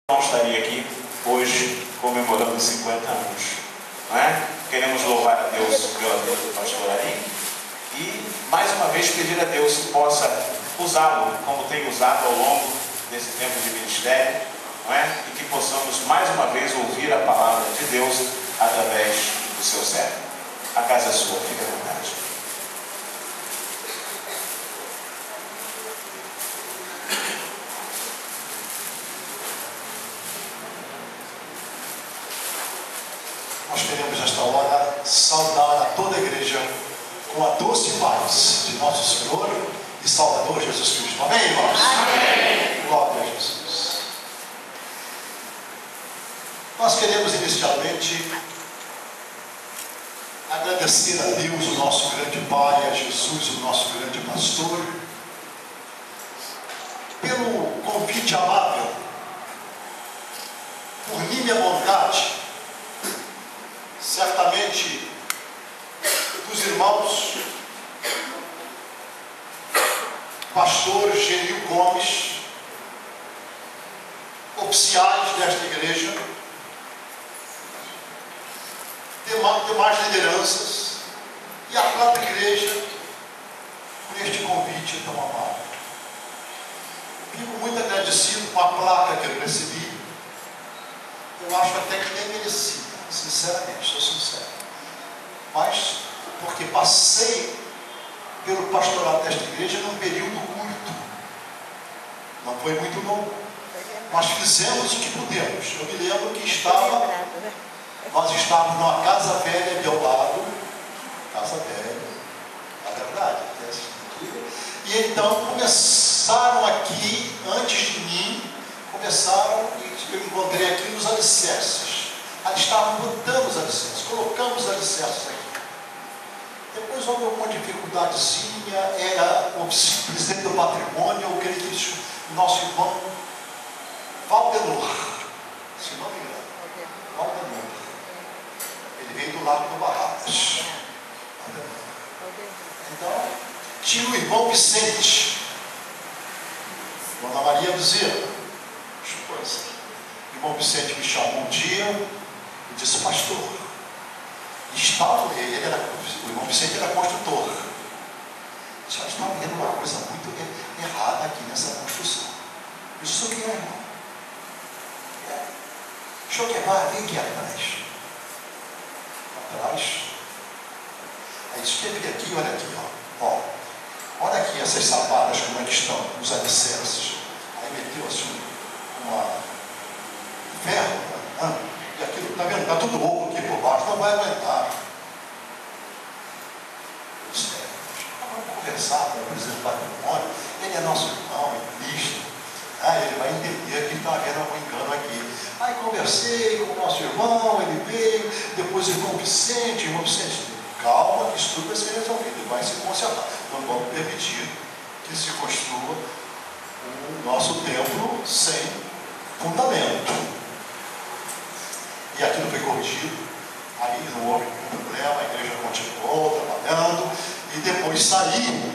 Não estaria aqui hoje comemorando 50 anos, não é? Queremos louvar a Deus pela vida do pastor Ari e mais uma vez pedir a Deus que possa usá-lo como tem usado ao longo desse tempo de ministério, não é? E que possamos mais uma vez ouvir a palavra de Deus através do seu servo. A casa é sua, fique à vontade. Nós queremos nesta hora saudar a toda a igreja com a doce paz de nosso Senhor e Salvador Jesus Cristo. Amém, irmãos? Amém. Glória a Jesus. Nós queremos inicialmente agradecer a Deus, o nosso grande Pai, a Jesus, o nosso grande pastor, pelo convite amável, por minha vontade, certamente dos irmãos pastor Genil Gomes, oficiais desta igreja, demais lideranças e a própria igreja por este convite tão amável. Fico muito agradecido com a placa que eu recebi. Eu acho até que nem mereci, sinceramente, sou sincero. Mas porque passei pelo pastorado desta igreja num período curto, não foi muito longo. Nós fizemos o que pudemos. Eu me lembro que nós estávamos numa casa velha de ao lado, casa velha, na verdade, e então começaram aqui, antes de mim, e eu encontrei aqui nos alicerces. Ali estavam botando os alicerces, colocamos os alicerces aqui. Depois houve alguma dificuldadezinha, era o presidente do patrimônio, eu creio que o nosso irmão Valdenor, se não me engano, Valdenor. Ele veio do lado do Barracas. Então, tinha o irmão Vicente, Dona Maria Bezerra, esposa. O irmão Vicente me chamou um dia e disse: pastor, o irmão Vicente era construtor. Já estava vendo uma coisa muito errada aqui nessa construção. Eu disse: o que é, irmão? Deixa eu quebrar, vem aqui atrás. Atrás. Aí escreve aqui, olha aqui, ó. Olha aqui essas sapadas como é que estão, os alicerces. Aí meteu assim uma ferro, e aquilo, está vendo? Está tudo oco aqui por baixo, não vai aguentar. Eu disse: vamos conversar com o presidente do patrimônio, ele é nosso irmão, é ministro, ele vai entender que está havendo algum engano aqui. Aí conversei com o nosso irmão, ele veio, depois o irmão Vicente, calma, que isso tudo vai ser resolvido, vai se consertar. Não vamos permitir que se construa o nosso templo sem fundamento. E aquilo foi corrigido, aí não houve problema, a igreja continuou trabalhando, e depois saiu,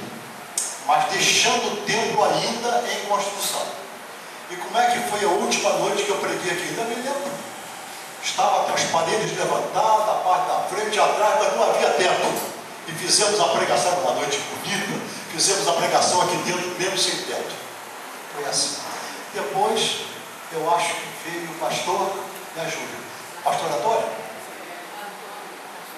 mas deixando o templo ainda em construção. E como é que foi a última noite que eu preguei aqui? Ainda me lembro. Estava as paredes levantadas, a parte da frente e atrás, mas não havia teto. E fizemos a pregação numa noite bonita, fizemos a pregação aqui dentro, mesmo sem teto. Foi assim. Depois, eu acho que veio o pastor, me ajuda. Pastor Antônio?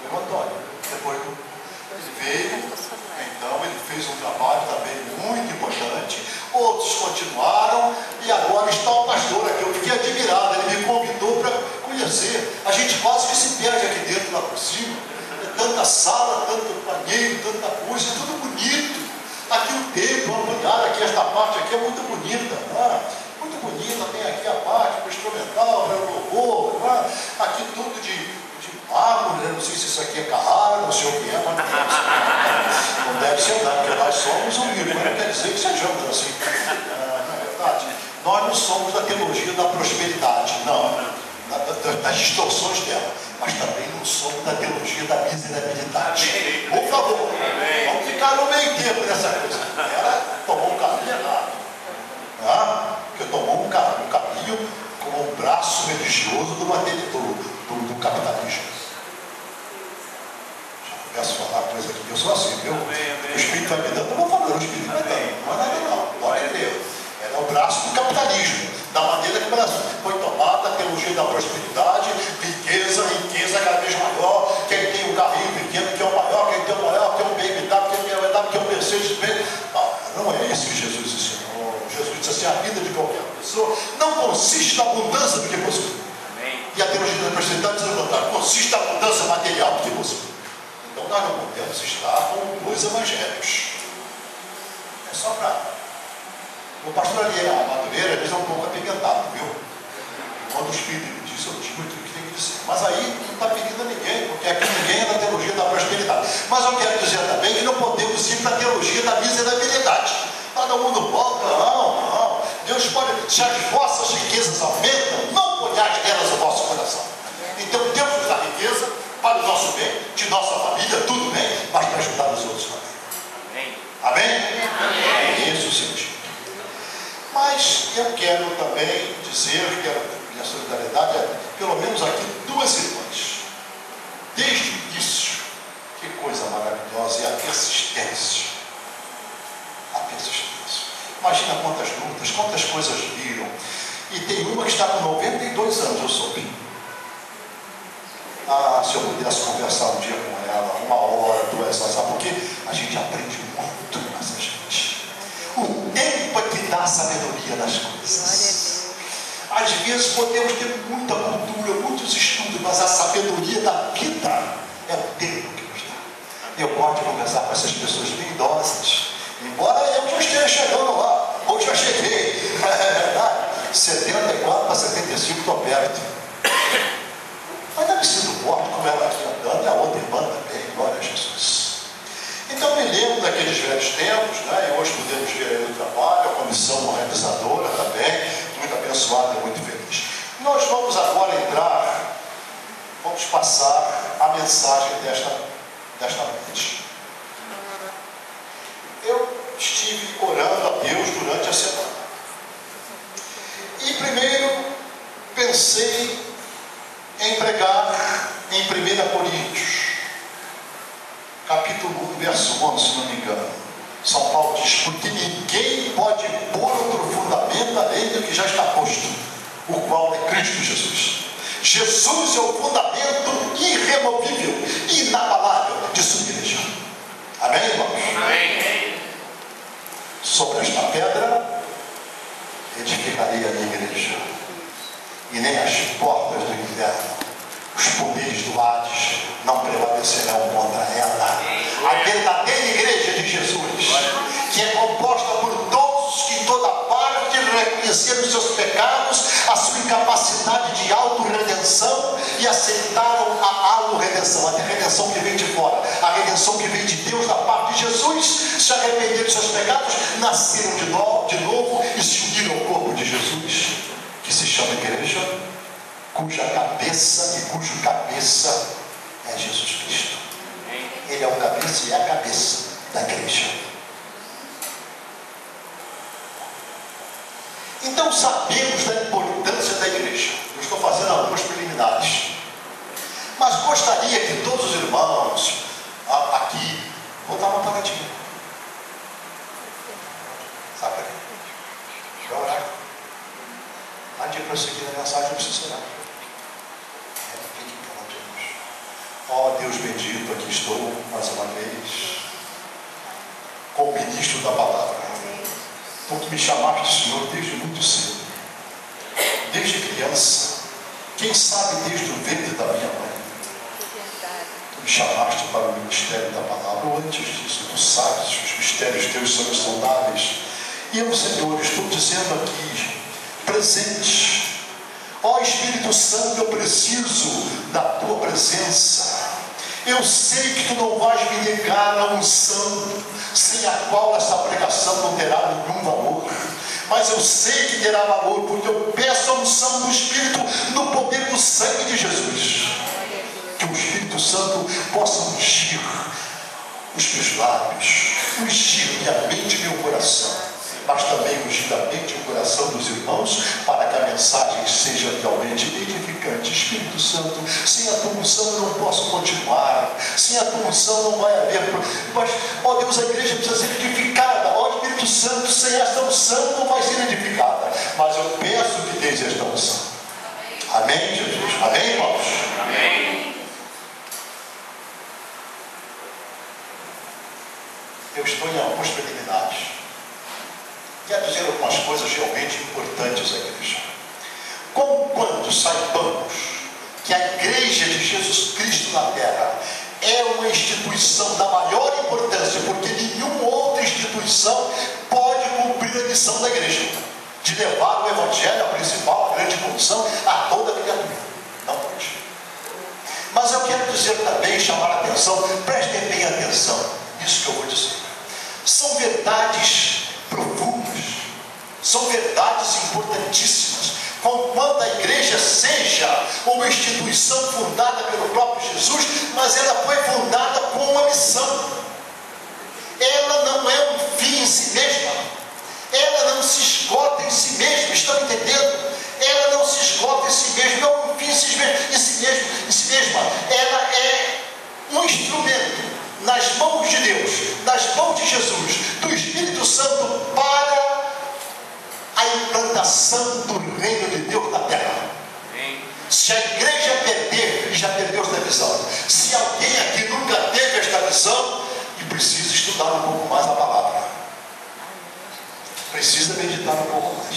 Foi o Antônio. Depois ele veio, então ele fez um trabalho também muito importante. Outros continuaram e agora está o pastor aqui. Eu fiquei admirado, ele me convidou para conhecer. A gente quase que se perde aqui dentro, lá por cima. É tanta sala, tanto banheiro, tanta coisa, tudo bonito. Aqui o templo, olhar aqui, esta parte aqui é muito bonita. Muito bonita, tem aqui a parte para o instrumental, para o louvor. Aqui tudo de mármore, não sei se isso aqui é Carrara, não sei o que é, mas não deve ser nada, porque nós somos humildes, mas não quer dizer que sejamos assim. Não é verdade? Nós não somos da teologia da prosperidade, não, das distorções dela, mas também não somos da teologia da miserabilidade. Por favor, vamos ficar no meio tempo dessa coisa. Ela tomou um caminho errado, porque tomou um caminho como um braço religioso do capitalismo. Já começo a falar coisa aqui, eu sou assim, viu? O Espírito vai me dando, eu vou falando, o Espírito vai dando. Não é nada não, pode crer. É o braço do capitalismo, da maneira que o Brasil foi tomada, a teologia da prosperidade, riqueza cada vez maior, quem tem um carrinho pequeno, que é o maior, quem tem o maior, tem um BMW, quem tem o BMW, que é um Mercedes-Benz. Não é isso que Jesus ensinou. Jesus disse assim, a vida de qualquer pessoa não consiste na abundância do que possui. E a teologia da prosperidade diz o contrário, consiste na abundância material do que possui. Então nós não podemos estar com dois evangelhos. É só para... O pastor Madureira diz um pouco apimentado, viu? Quando o Espírito me disse, eu digo o que tem que dizer. Mas aí não está pedindo a ninguém, porque aqui ninguém é da teologia da prosperidade. Mas eu quero dizer também que não podemos ir para a teologia da miserabilidade. Todo mundo volta, não. Deus pode, se as vossas riquezas aumentam, não ponhais nelas o vosso coração. Então Deus nos dá riqueza para o nosso bem, de nossa família, tudo bem, mas para ajudar os outros também. Amém? Amém? É isso o sentido. Mas eu quero também dizer que minha solidariedade é, pelo menos aqui, duas irmãs. Desde o início, que coisa maravilhosa, e a persistência. A persistência. Imagina quantas lutas, quantas coisas viram. E tem uma que está com 92 anos, eu soube. Se eu pudesse conversar um dia com ela, 1 hora, 2 horas, sabe por quê? A gente aprende muito com essa gente. O tempo é que dá a sabedoria das coisas. Às vezes podemos ter muita cultura, muitos estudos, mas a sabedoria da vida é o tempo que nos dá. Eu gosto de conversar com essas pessoas bem idosas, embora eu já esteja chegando lá, ou já cheguei, é verdade, 74 para 75 estou perto. Mas deve ser do forte como ela aqui andando, e a outra irmã também, glória a Jesus. Então me lembro daqueles velhos tempos, né? E hoje podemos ver aí no trabalho, a comissão realizadora também, muito abençoada e muito feliz. Nós vamos agora entrar, vamos passar a mensagem desta noite. Eu estive orando a Deus durante a semana. E primeiro pensei em pregar em 1 Coríntios. Capítulo 1, verso 11, se não me engano. São Paulo diz, porque ninguém pode pôr outro fundamento além do que já está posto, o qual é Cristo Jesus. Jesus é o fundamento irremovível, inabalável de sua igreja. Amém, irmãos? Amém. Sobre esta pedra edificarei a minha igreja, e nem as portas do inferno, os poderes do Hades não prevalecerão contra ela. A verdadeira igreja de Jesus, que é composta por todos que em toda parte reconheceram os seus pecados, a sua incapacidade de autorredenção e aceitaram a autorredenção, a redenção que vem de fora, a redenção que vem de Deus da parte de Jesus, se arrependeram dos seus pecados, nasceram de novo e se uniram ao corpo de Jesus, que se chama igreja, cuja cabeça e cujo cabeça é Jesus Cristo. Ele é o cabeça e é a cabeça da igreja. Então sabemos da importância da igreja. Eu estou fazendo algumas preliminares, mas gostaria que todos os irmãos aqui, vou dar uma paradinha. Sabe para quê? Para orar. Antes de prosseguir a mensagem, eu preciso orar. Ó Deus bendito, aqui estou mais uma vez, como ministro da palavra. Porque me chamaste, Senhor, desde muito cedo, desde criança, quem sabe desde o ventre da minha mãe. Tu me chamaste para o ministério da palavra, ou antes disso, tu sabes, os mistérios teus são insondáveis. E eu, Senhor, estou dizendo aqui, presente. Ó Espírito Santo, eu preciso da tua presença. Eu sei que tu não vais me negar a unção, sem a qual essa pregação não terá nenhum valor. Mas eu sei que terá valor, porque eu peço a unção do Espírito no poder do sangue de Jesus. Que o Espírito Santo possa ungir os meus lábios, ungir minha mente e meu coração, mas também ungir a mente e o coração dos irmãos, para que a mensagem seja realmente edificante. Espírito Santo, sem a tua unção eu não posso continuar, sem a tua unção não vai haver, mas, ó Deus, a igreja precisa ser edificada, ó Espírito Santo, sem esta unção não vai ser edificada, mas eu peço que deis esta unção. Amém, Jesus? Amém, irmãos? Amém. Eu estou em alguns preliminares. Quero dizer algumas coisas realmente importantes à igreja. Conquanto saibamos que a igreja de Jesus Cristo na terra é uma instituição da maior importância, porque nenhuma outra instituição pode cumprir a missão da igreja, de levar o evangelho, a principal, a grande função, a toda a criatura. Não pode. Mas eu quero dizer também, chamar a atenção, prestem bem atenção, isso que eu vou dizer. São verdades profundas, são verdades importantíssimas. Conquanto a igreja seja uma instituição fundada pelo próprio Jesus, mas ela foi fundada com uma missão. Ela não é um fim em si mesma, ela não se esgota em si mesma, estão entendendo? Ela não se esgota em si mesma, não é um fim em si mesma, ela é um instrumento nas mãos de Deus, nas mãos de Jesus, do Espírito Santo, para a implantação do reino de Deus na terra. Se a igreja perder, e já perdeu esta visão, se alguém aqui nunca teve esta visão, e precisa estudar um pouco mais a palavra, precisa meditar um pouco mais,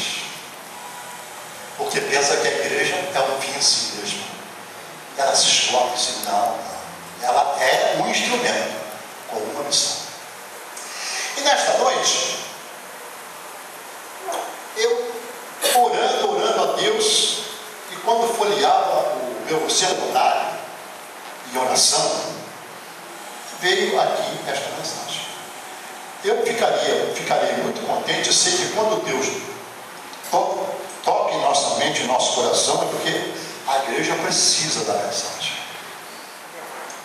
porque pensa que a igreja é um fim em si mesmo, ela se escolhe assim, não, ela é um instrumento com uma missão. E nesta noite, eu orando a Deus, e quando folheava o meu celular em oração, veio aqui esta mensagem. Eu ficarei muito contente, sei que quando Deus toca em nossa mente, em nosso coração, é porque a igreja precisa da mensagem,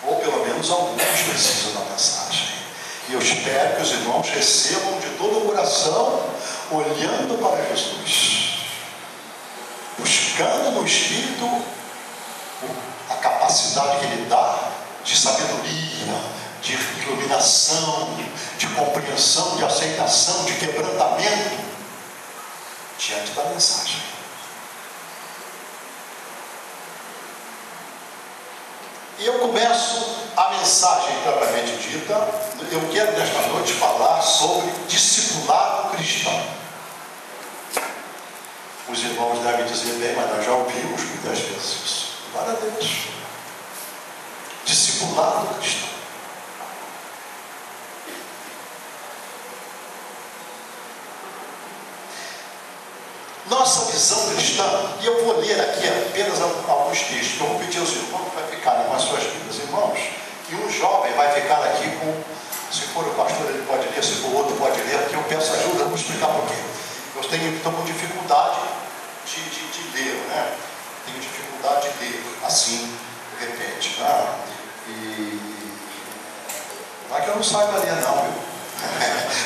ou pelo menos alguns precisam da mensagem. E eu espero que os irmãos recebam de todo o coração, olhando para Jesus, buscando no Espírito a capacidade que Ele dá de sabedoria, de iluminação, de compreensão, de aceitação, de quebrantamento diante da mensagem. E eu começo a mensagem propriamente dita. Eu quero nesta noite falar sobre discipulado cristão. Os irmãos devem dizer bem, mas nós já ouvimos muitas vezes isso. Glória a Deus. Discipulado cristão. Nossa visão cristã, e eu vou ler aqui apenas alguns textos, que eu vou pedir aos irmãos para ficarem com as suas Bíblias, irmãos, e um jovem vai ficar aqui com, se for o pastor ele pode ler, se for o outro pode ler, aqui eu peço ajuda, vou explicar por quê. Eu estou com dificuldade de ler, né? Tenho dificuldade de ler assim, de repente, né? E não é que eu não saiba ler não, viu?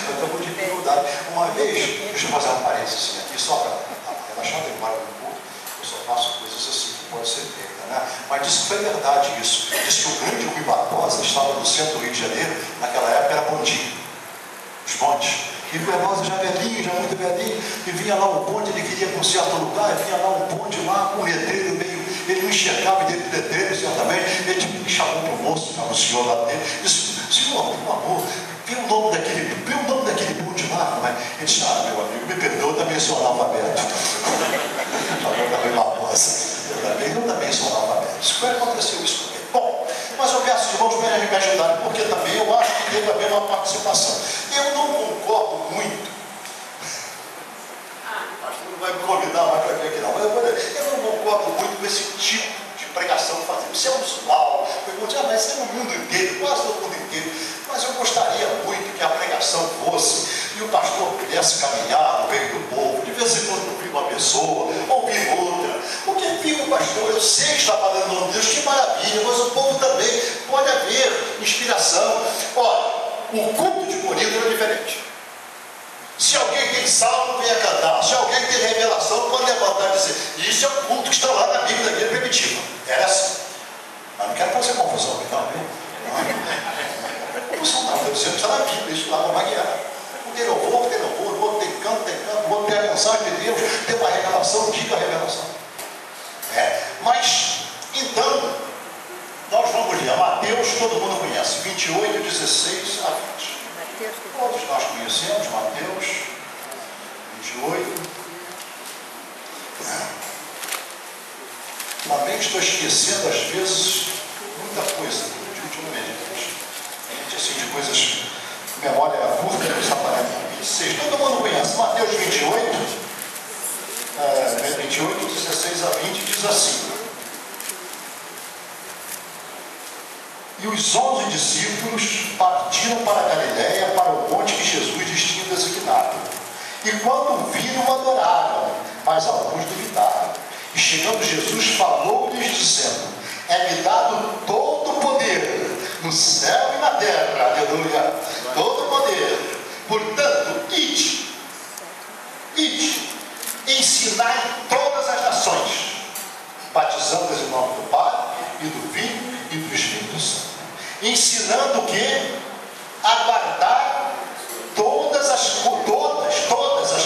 Eu estou com dificuldade. Uma vez, deixa eu fazer um parênteses aqui, só para relaxar a memória do pouco, eu só faço coisas assim que pode ser feita, né? Mas disse que foi verdade isso. Disse que o grande Rui Barbosa estava no centro do Rio de Janeiro, naquela época era bondinho, os bondes. E o Barbosa já velhinho, já muito velhinho, e vinha lá um bonde, ele queria ir para um certo lugar, e vinha lá um bonde lá com um letreiro meio, ele não enxergava dentro do letreiro, certamente, ele me chamou para o moço, para o senhor lá dele, disse, senhor, por favor, vê o nome daquele bonde lá, como é? Ele disse, meu amigo, me perdoa, eu também sou analfabeto. Falou também Barbosa, eu também sou analfabeto. Como aconteceu isso comigo? Bom, mas eu peço, irmãos, para me ajudarem, porque também eu acho que deve haver uma participação. Eu não concordo muito. O pastor não vai me convidar mais para vir aqui não. Eu não concordo muito com esse tipo de pregação que fazemos. Isso é usual. Eu digo, mas isso é no mundo inteiro, quase no mundo inteiro. Mas eu gostaria muito que a pregação fosse e o pastor pudesse caminhar no meio do povo, de vez em quando ouvir uma pessoa, ouvir outra. Porque viu o pastor, eu sei que está falando no nome de Deus, que maravilha, mas o povo também pode haver inspiração. Olha, o culto de Corinto era diferente. Se alguém tem salmo, venha cantar. Se alguém tem revelação, pode levantar e dizer. Isso é o culto que está lá na Bíblia da igreja primitiva. Era assim. Mas não quero fazer confusão aqui, não, viu? Confusão não, deve ser que está na Bíblia, isso lá como é que é. Tem louvor, o outro tem canto, o outro tem a mensagem de Deus, tem uma revelação, diga a revelação. Mas, então, nós vamos ler Mateus, todo mundo conhece, 28, 16 a 20. Todos nós conhecemos Mateus 28. Também estou esquecendo, às vezes, muita coisa ultimamente. Assim, de coisas, memória curta, desaparece. 26. Todo mundo conhece. Mateus 28, 16 a 20, diz assim. E os 11 discípulos partiram para a Galiléia, para o monte que Jesus lhes tinha designado. E quando viram, adoraram, mas alguns duvidaram. E chegando Jesus, falou-lhes, dizendo: é-me dado todo o poder, no céu e na terra, aleluia, todo o poder. Portanto, ide, ensinai todas as nações, batizando-as em nome do Pai, e do Filho, e do Espírito Santo, ensinando o quê? A guardar todas as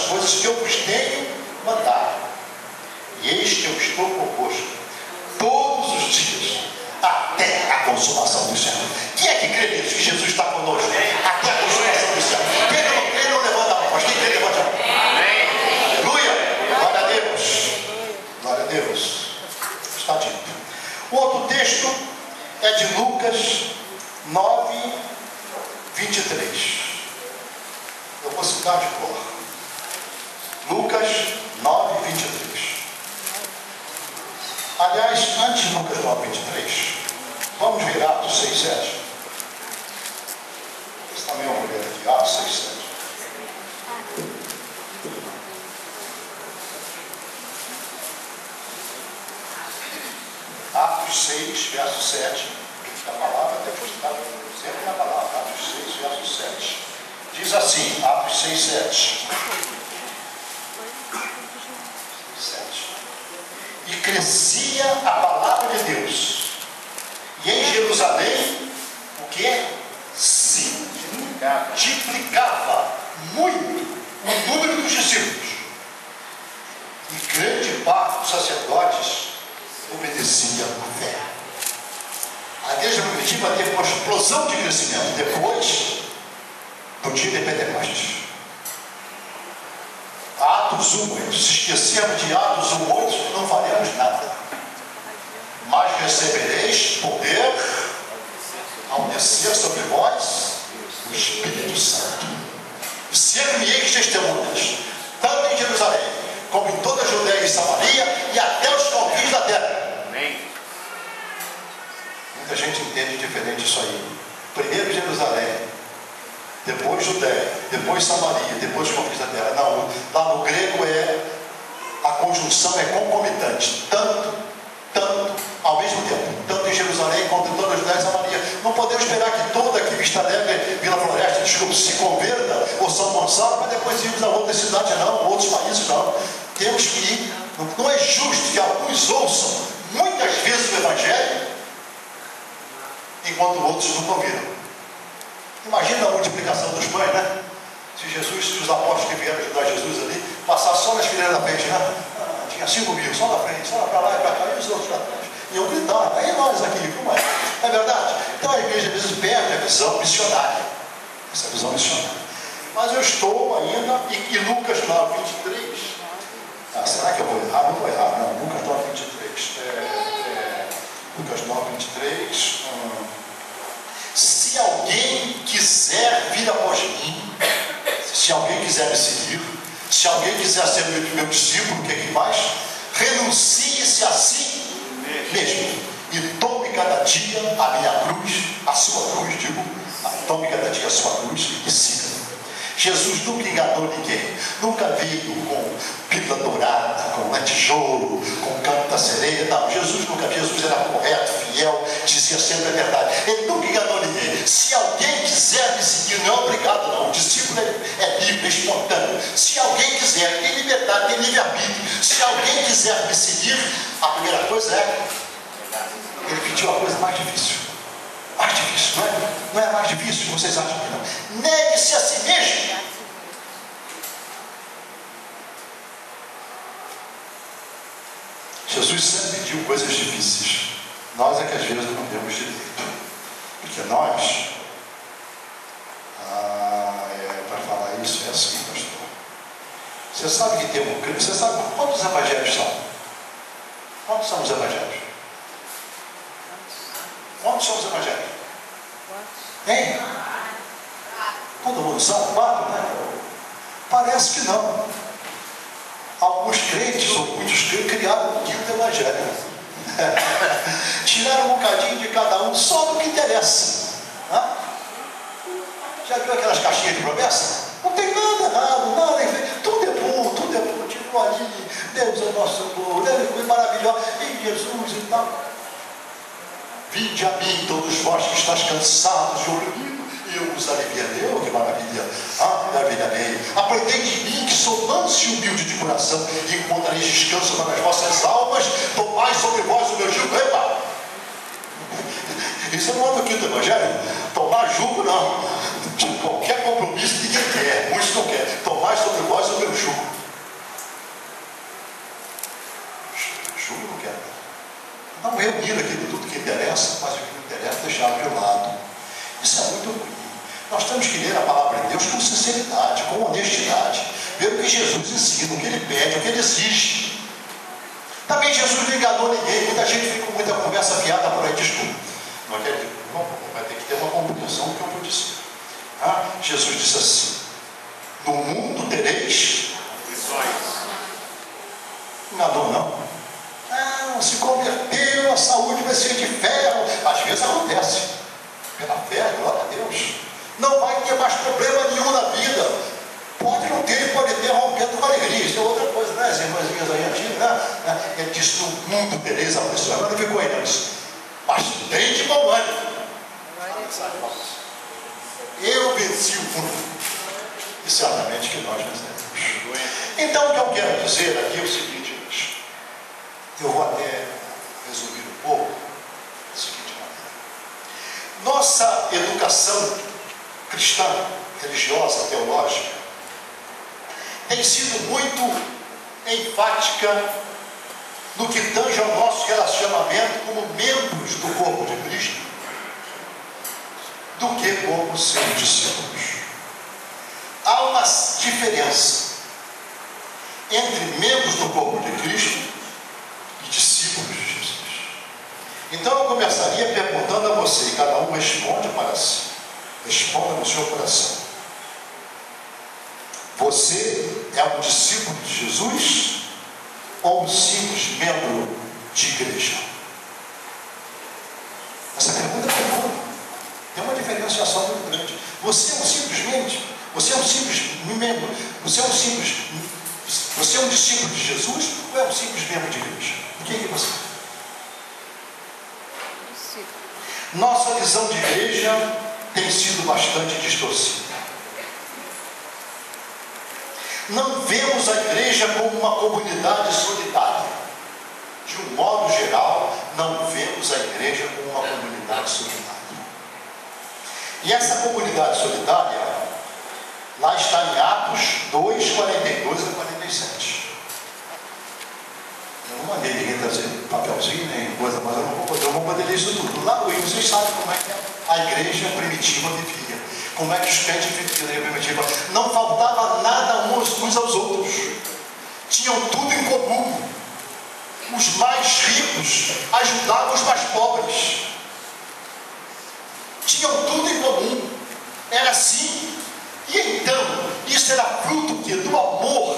coisas que eu vos tenho mandado. E eis que eu estou convosco todos os dias, até a consumação do céu. Quem é que crê nisso? Que Jesus está conosco até a consumação do céu? Quem não levanta a mão? Mas quem crê, levanta a mão. Amém. Aleluia. Glória a Deus. Glória a Deus. Está dito. O outro texto é de Lucas 9, 23. Eu vou citar de cor. Lucas 9, 23. Aliás, antes de Lucas 9, 23, vamos ver Atos 6, 7. Esse também é uma mulher aqui, Atos 6, 7. Atos 6, verso 7. A palavra depois está sempre na palavra. Atos 6, verso 7. Diz assim, Atos 6, 7. E crescia a palavra de Deus. E em Jerusalém, o que? Se multiplicava muito o número dos discípulos. E grande parte dos sacerdotes obedecia por fé. A igreja primitiva teve uma explosão de crescimento depois do dia de Pentecostes. Atos 1:8. Se esquecermos de Atos 1:8, não faremos nada. Mas recebereis poder ao descer sobre vós o Espírito Santo. E ser-me-eis testemunhas, tanto em Jerusalém, como em toda a Judeia e Samaria, e até os confins da terra. Amém. Muita gente entende diferente isso aí. Primeiro Jerusalém, depois Judeia, depois Samaria, depois os confins da terra. Não, lá no grego a conjunção é concomitante, tanto ao mesmo tempo, tanto em Jerusalém quanto em toda a Judeia e Samaria. Não podemos esperar que toda aqui, Vista Alegre, Vila Floresta, se converta, ou São Gonçalo, para depois irmos a outras cidades, não, outros países, não. Temos que ir. Não é justo que alguns ouçam muitas vezes o Evangelho, enquanto outros não convidam. Imagina a multiplicação dos pães, né? Se os apóstolos que vieram ajudar Jesus ali, passar só nas fileiras da frente, né? Tinha 5.000, só na frente, só para lá e para cá, e os outros lá atrás. E eu gritava, aí nós aqui, como é? É verdade? Então a igreja às vezes perde a visão missionária. Essa visão missionária. Mas eu estou ainda, e Lucas 9, 23. Será que eu vou errar? Não vou errar, não. Lucas 9, 23. Lucas 9, 23. Se alguém quiser vir após mim, se alguém quiser me seguir, se alguém quiser ser meu discípulo, o que é que faz? Renuncie-se a si mesmo e tome cada dia a minha cruz, a sua cruz, tome cada dia a sua cruz e siga. Jesus nunca enganou ninguém, nunca veio com pílula dourada, com tijolo, com canto da sereia. Não, Jesus era correto, fiel, dizia sempre a verdade. Ele nunca enganou ninguém. Se alguém quiser me seguir, não é obrigado, não. O discípulo é livre, é espontâneo. Se alguém quiser, tem liberdade, tem livre-arbítrio. Se alguém quiser me seguir, a primeira coisa é, ele pediu a coisa mais difícil. Mais difícil, não é? Não é mais difícil que vocês acham que não. Negue-se a si mesmo. Jesus sempre pediu coisas difíceis. Nós é que às vezes não temos direito. Porque nós, para falar isso é assim, pastor. Você sabe que temos, você sabe quantos evangelhos são? Quantos são os evangelhos? Quantos são os evangelhos? Hein? Todo mundo sabe? 4, né? Parece que não. Alguns crentes, ou muitos crentes, criaram o quinto evangelho. Tiraram um bocadinho de cada um, só do que interessa. Já viu aquelas caixinhas de promessa? Não tem nada errado, nada enfeito. Tudo é bom, tudo é bom. Tipo ali, Deus é o nosso amor, Deus é maravilhoso, em Jesus e tal. Vinde a mim, todos vós que estáis cansados e oprimidos, e eu vos aliviarei. Oh, que maravilha! Maravilharei. Aprendei de mim, que sou manso e humilde de coração, e encontrareis descanso para as vossas almas. Tomai sobre vós o meu jugo. Epa! Isso não é do quinto evangelho. Tomar jugo, não. De qualquer compromisso, ninguém quer. Muitos não querem. Tomai sobre vós o meu jugo. Jugo não quer. Não reunir aquilo tudo que interessa, mas o que não interessa deixar de lado. Isso é muito ruim. Nós temos que ler a palavra de Deus com sinceridade, com honestidade, ver o que Jesus ensina, o que ele pede, o que ele exige. Também Jesus não enganou ninguém. Muita gente fica com muita conversa fiada por aí, desculpa. Não vai ter que ter uma compreensão do que eu vou dizer. Jesus disse assim: no mundo tereis aflições. Enganou, não? Se converteu, a saúde vai ser de ferro. Às vezes acontece. Pela fé, glória a Deus. Não vai ter mais problema nenhum na vida. Pode não ter, pode ter rompendo com alegria. Isso é outra coisa, né? As irmãzinhas aí antigas, né? Ele disse: no mundo tereis aflições. Agora não ficou aí, não. Mas tem de bom ânimo. Eu venci o mundo. E certamente que nós vencemos. Então o que eu quero dizer aqui é o seguinte. Eu vou até resumir um pouco da seguinte maneira. Nossa educação cristã, religiosa, teológica, tem sido muito enfática no que tange ao nosso relacionamento como membros do corpo de Cristo, do que como seus discípulos. Há uma diferença entre membros do corpo de Cristo discípulos de Jesus. Então eu começaria perguntando a você, e cada um responde para si. Responda no seu coração. Você é um discípulo de Jesus ou um simples membro de igreja? Essa pergunta é boa. Tem uma diferenciação muito grande. Você é um simples membro, você é um discípulo de Jesus ou é um simples membro de igreja? O que é você? Nossa visão de igreja tem sido bastante distorcida. Não vemos a igreja como uma comunidade solitária. De um modo geral, não vemos a igreja como uma comunidade solitária. E essa comunidade solitária, lá está em Atos 2, 42 a 47. Eu não mandei ninguém trazer papelzinho, nem coisa, mas eu não vou poder ler isso tudo. Lá vocês sabem como é que a igreja primitiva vivia. Como é que os crentes viviam na igreja primitiva. Não faltava nada uns aos outros. Tinham tudo em comum. Os mais ricos ajudavam os mais pobres. Tinham tudo em comum. Era assim. E então, isso era fruto do amor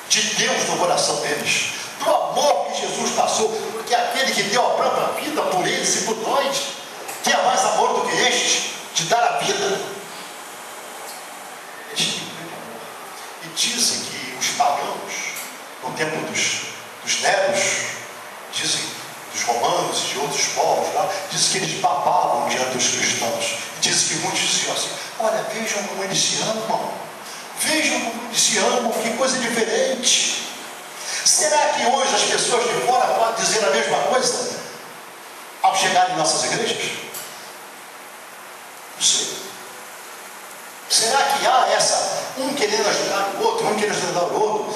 de Deus no coração deles. Do amor que Jesus passou, porque aquele que deu a própria vida por eles e por nós, que é mais amor do que este, de dar a vida. Eles tinham um grande amor. E dizem que os pagãos, no tempo dos neros, dizem dos romanos e de outros povos lá, dizem que eles babavam diante dos cristãos. Dizem que muitos diziam assim: olha, vejam como eles se amam, vejam como eles se amam, que coisa diferente. Será que hoje as pessoas de fora podem dizer a mesma coisa ao chegar em nossas igrejas? Não sei. Será que há um querendo ajudar o outro, um querendo ajudar o outro,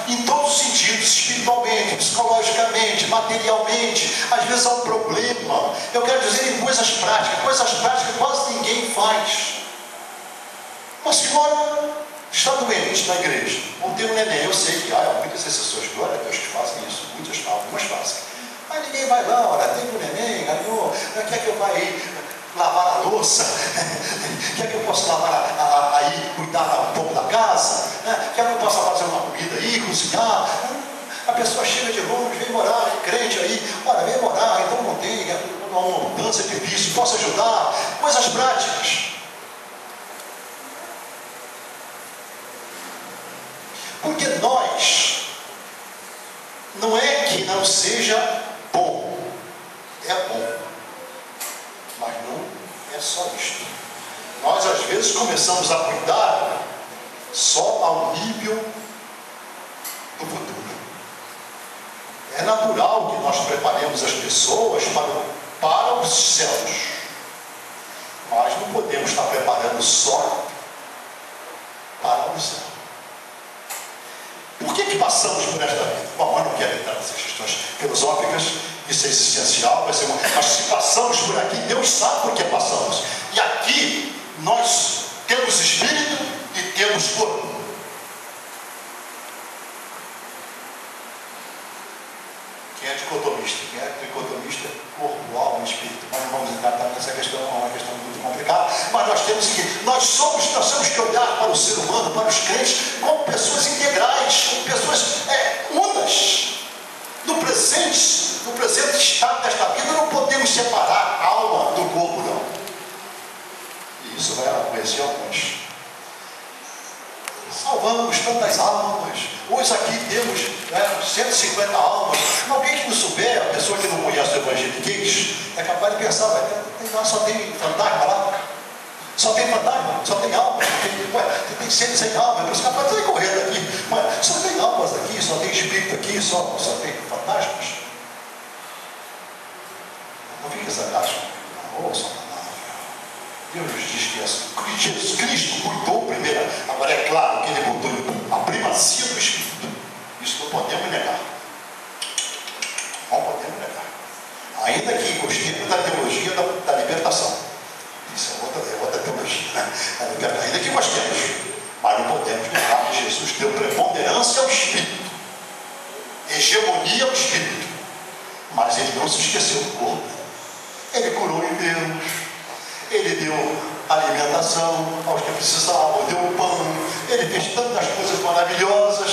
em todos os sentidos, espiritualmente, psicologicamente, materialmente? Às vezes há um problema. Eu quero dizer em coisas práticas que quase ninguém faz. Uma senhora está doente na igreja, ou tem um neném. Eu sei que há muitas exceções, glória a Deus, que fazem isso, algumas fazem. Mas ninguém vai lá, olha, tem um neném, ganhou, quer que eu vá aí lavar a louça? Quer que eu possa lavar aí, cuidar um pouco da casa? Quer que eu possa fazer uma comida aí, cozinhar? A pessoa chega de longe, vem morar, é crente aí, olha, vem morar, então não tem uma mudança de vício, posso ajudar? Coisas práticas. Porque nós, não é que não seja bom, é bom, mas não é só isto. Nós às vezes começamos a cuidar só ao nível do futuro. É natural que nós preparemos as pessoas para os céus, mas não podemos estar preparando só para o céu. Por que passamos por esta vida? Bom, eu não quero entrar nessas questões filosóficas, isso é essencial, mas se passamos por aqui, Deus sabe por que passamos. E aqui nós temos espírito e temos corpo. Quem é dicotomista? Quem é dicotomista? Corpo, alma e espírito. Mas não vamos entrar nessa questão, é uma questão muito complicada. Mas nós temos que olhar para o ser humano, para os crentes, como pessoas integrais, como pessoas unas. No presente estado desta vida, não podemos separar a alma do corpo, não. E isso vai acontecer alguns. Salvamos tantas almas. Hoje aqui temos 150 almas. Alguém que não souber, a pessoa que não conhece o evangeliquez, é capaz de pensar, só tem fantasma lá. Só tem fantasma, só tem alma. Tem 100 almas, a pessoa capaz de sair correndo aqui. Só tem almas aqui, só tem espírito aqui, só tem fantasmas. Não fique zangado. Ouça a palavra. Deus diz que Jesus Cristo cuidou primeiro. Agora é claro que ele botou a primazia do Espírito. Isso não podemos negar. Não podemos negar. Ainda que gostemos da teologia da libertação. Isso é outra teologia, né? Ainda que gostemos. Mas não podemos negar que Jesus deu preponderância ao Espírito. Hegemonia ao Espírito. Mas ele não se esqueceu do corpo. Ele curou enfermos. Ele deu alimentação aos que precisavam, deu pão, ele fez tantas coisas maravilhosas.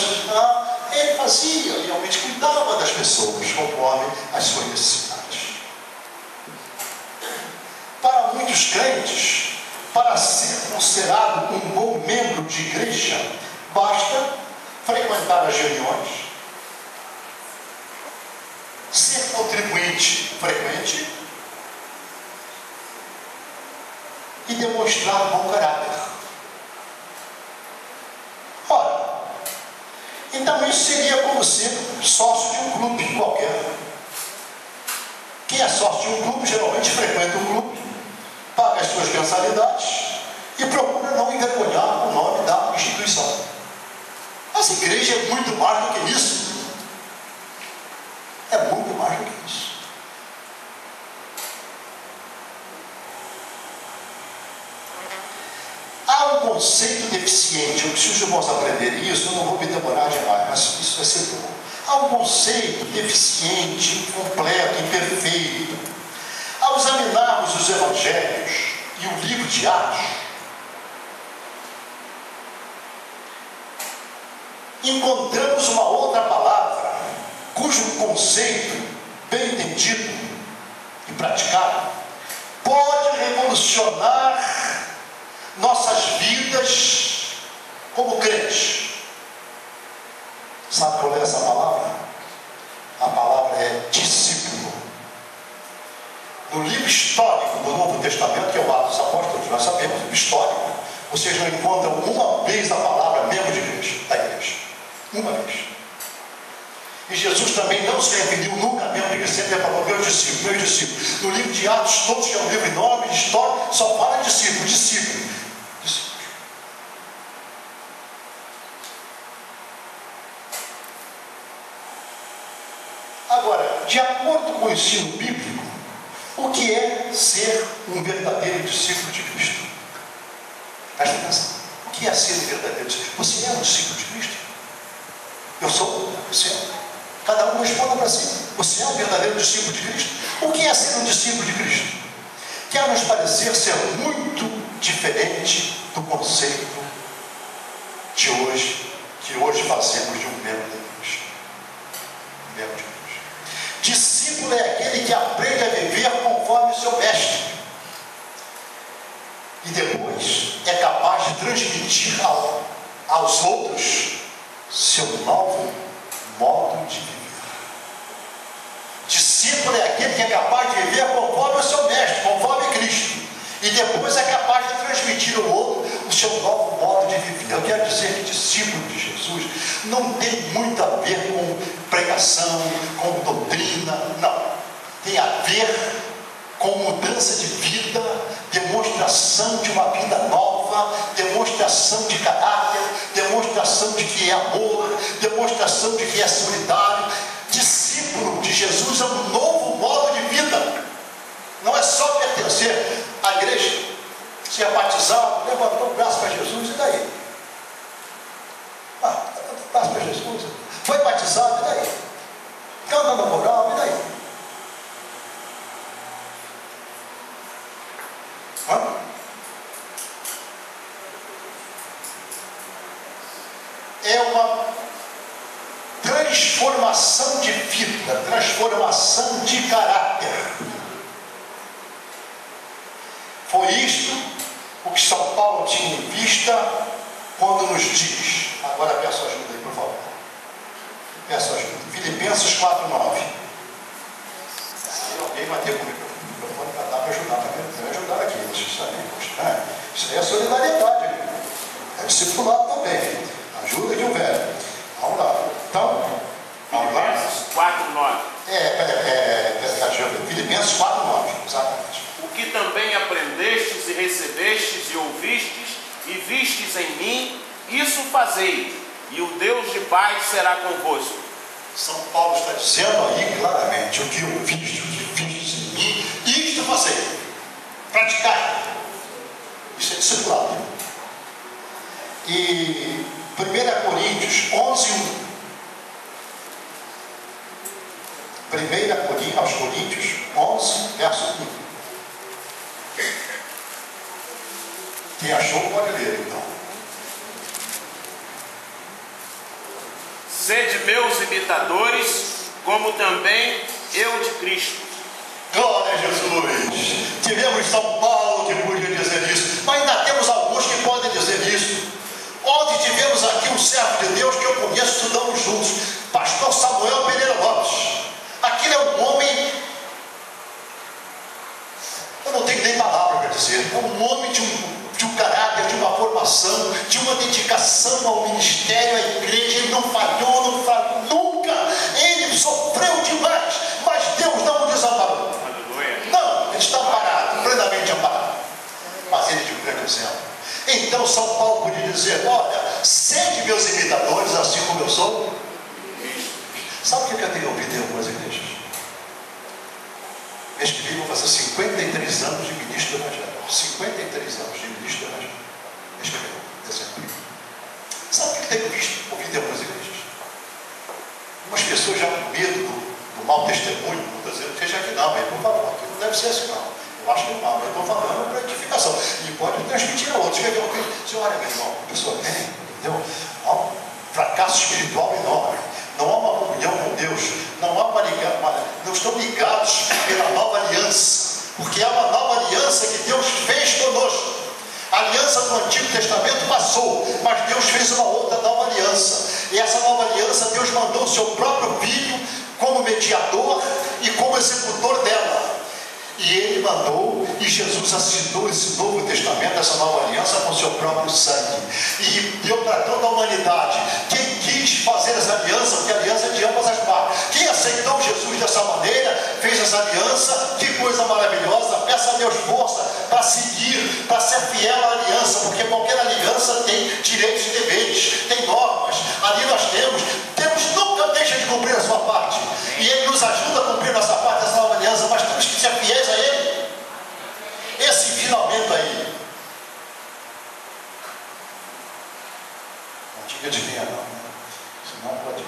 Ele fazia, realmente cuidava das pessoas, conforme as suas necessidades. Para muitos crentes, para ser considerado um bom membro de igreja, basta frequentar as reuniões, ser contribuinte frequente e demonstrar bom caráter. Ora, então isso seria como ser sócio de um clube qualquer. Quem é sócio de um clube geralmente frequenta um clube, paga as suas mensalidades e procura não envergonhar o nome da instituição. Essa igreja é muito mais do que isso. É muito mais do que isso. Há um conceito deficiente, eu preciso de irmãos aprender isso, eu não vou me demorar demais, mas isso vai ser bom. Há um conceito deficiente, incompleto, imperfeito. Ao examinarmos os evangelhos e o livro de Atos, encontramos uma outra palavra, cujo conceito, bem entendido e praticado, pode revolucionar nossas vidas como crentes. Sabe qual é essa palavra? A palavra é discípulo. No livro histórico do Novo Testamento, que é o Atos dos Apóstolos, nós sabemos, o histórico, vocês não encontram uma vez a palavra membro de igreja, da igreja. Uma vez. E Jesus também não se referiu nunca a membro de igreja, sempre falou meus discípulos, meus discípulos. No livro de Atos, todos que é um livro enorme de história, só fala discípulo, discípulo. Discípulo. Agora, de acordo com o ensino bíblico, o que é ser um verdadeiro discípulo de Cristo? Presta atenção. O que é ser um verdadeiro discípulo? Você é um discípulo de Cristo? Eu sou? Você é? Cada um responda para si. Você é um verdadeiro discípulo de Cristo? O que é ser um discípulo de Cristo? Quer nos parecer ser muito diferente do conceito de hoje, que hoje fazemos de um membro da igreja. Um membro de igreja. Discípulo é aquele que aprende a viver conforme o seu mestre. E depois é capaz de transmitir aos outros seu novo modo de viver. Discípulo é aquele que é capaz de viver conforme o seu mestre, conforme Cristo. E depois é capaz de transmitir ao outro o seu novo modo de viver. Eu quero dizer que discípulo de Jesus não tem muito a ver com pregação, com doutrina, não. Tem a ver com mudança de vida, demonstração de uma vida nova, demonstração de caráter, demonstração de que é amor, demonstração de que é solidário. Discípulo de Jesus é um novo modo de vida. Não é só pertencer à igreja, ser batizado, levantou o braço para Jesus, e daí? O braço para Jesus, foi batizado, e daí? Canta na moral, e daí? É uma transformação de vida, transformação de caráter. Foi isto o que São Paulo tinha em vista quando nos diz, agora peço ajuda aí, por favor. Peço ajuda. Filipenses 4:9. Se alguém vai ter comigo o microfone para dar para ajudar também, vai ajudar aqui. Isso aí é solidariedade, é discipulado também. Ajuda de um velho. Vamos lá. Então, vamos lá. Filipenses 4:9. Filipenses 4:9, exatamente. O que também aprendestes e recebestes e ouvistes e vistes em mim, isso fazei, e o Deus de paz será convosco. São Paulo está dizendo aí claramente: o que ouvistes, o que vistes em mim, isto fazei. Praticar. Isso é discipulado. E 1 Coríntios 11:1. 1 aos Coríntios 11, verso 1. Quem achou pode ler, então. Sede meus imitadores, como também eu de Cristo. Glória a Jesus! Tivemos São Paulo que podia dizer isso, mas ainda temos alguns que podem dizer isso. Ontem tivemos aqui um servo de Deus que eu conheço, estudamos juntos, pastor Samuel Pereira Lopes. Aquele é um homem, eu não tenho nem palavra para dizer, é um homem de um caráter, de uma formação, de uma dedicação ao ministério, à igreja. Ele não falhou, nunca. Ele sofreu demais, mas Deus não o desamparou. Não, ele está amparado, plenamente amparado. Mas ele de um grande exemplo. Então São Paulo podia dizer: olha, sede meus imitadores, assim como eu sou. Sabe o que eu tenho ouvido em algumas igrejas? Mês que vem vou fazer 53 anos de ministro do Evangelho. 53 anos de ministro do Evangelho. Mês que vem, dezembro. Sabe o que eu tenho visto, ouvido em algumas igrejas? Umas pessoas já com medo do mau testemunho, não estou dizendo que seja aqui não, mas por favor, aqui não deve ser assim não. Eu acho que não, eu estou falando para edificação. E pode transmitir a outros. Quer ver uma coisa? Você olha, meu irmão, a pessoa tem, entendeu? Há um fracasso espiritual enorme. Não há uma comunhão com Deus. Não há uma ligação. Não estão ligados pela nova aliança. Porque há uma nova aliança que Deus fez conosco. A aliança do Antigo Testamento passou, mas Deus fez uma outra nova aliança. E essa nova aliança, Deus mandou o seu próprio Filho como mediador e como executor dela. E ele mandou, e Jesus assinou esse novo testamento, essa nova aliança com seu próprio sangue. E deu para toda a humanidade. Quem quis fazer essa aliança, porque a aliança é de ambas as partes. Quem aceitou Jesus dessa maneira, fez essa aliança, que coisa maravilhosa. Peça a Deus força para seguir, para ser fiel à aliança, porque qualquer aliança tem direitos e deveres, tem normas. Ali nós temos, Deus nunca deixa de cumprir a sua parte. E Ele nos ajuda a cumprir a nossa parte dessa nova aliança, mas temos que ser fiéis a Ele. Esse ensinamento aí, não diga de quem não, né? Senão pode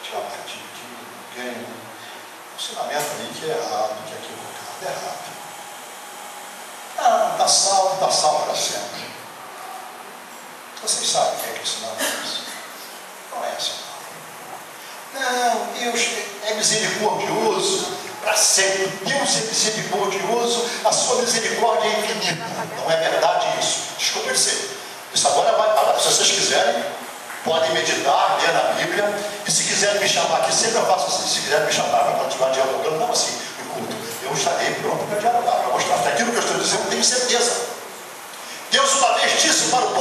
tirar partido de ninguém. Um ensinamento aí que é errado, que é equivocado, é errado. Ah, está salvo para sempre. Vocês sabem o que é que ensinamento é isso? Não é assim. Não, Deus é misericordioso para sempre. Deus é misericordioso, a sua misericórdia é infinita. Não é verdade isso. Desculpe dizer. Isso agora vai parar. Se vocês quiserem, podem meditar, ler na Bíblia. E se quiserem me chamar aqui, sempre eu faço assim. Se quiserem me chamar para continuar dialogando, não assim, no culto. Eu estarei pronto para dialogar, para mostrar que aquilo que eu estou dizendo, eu tenho certeza. Deus uma vez disse para o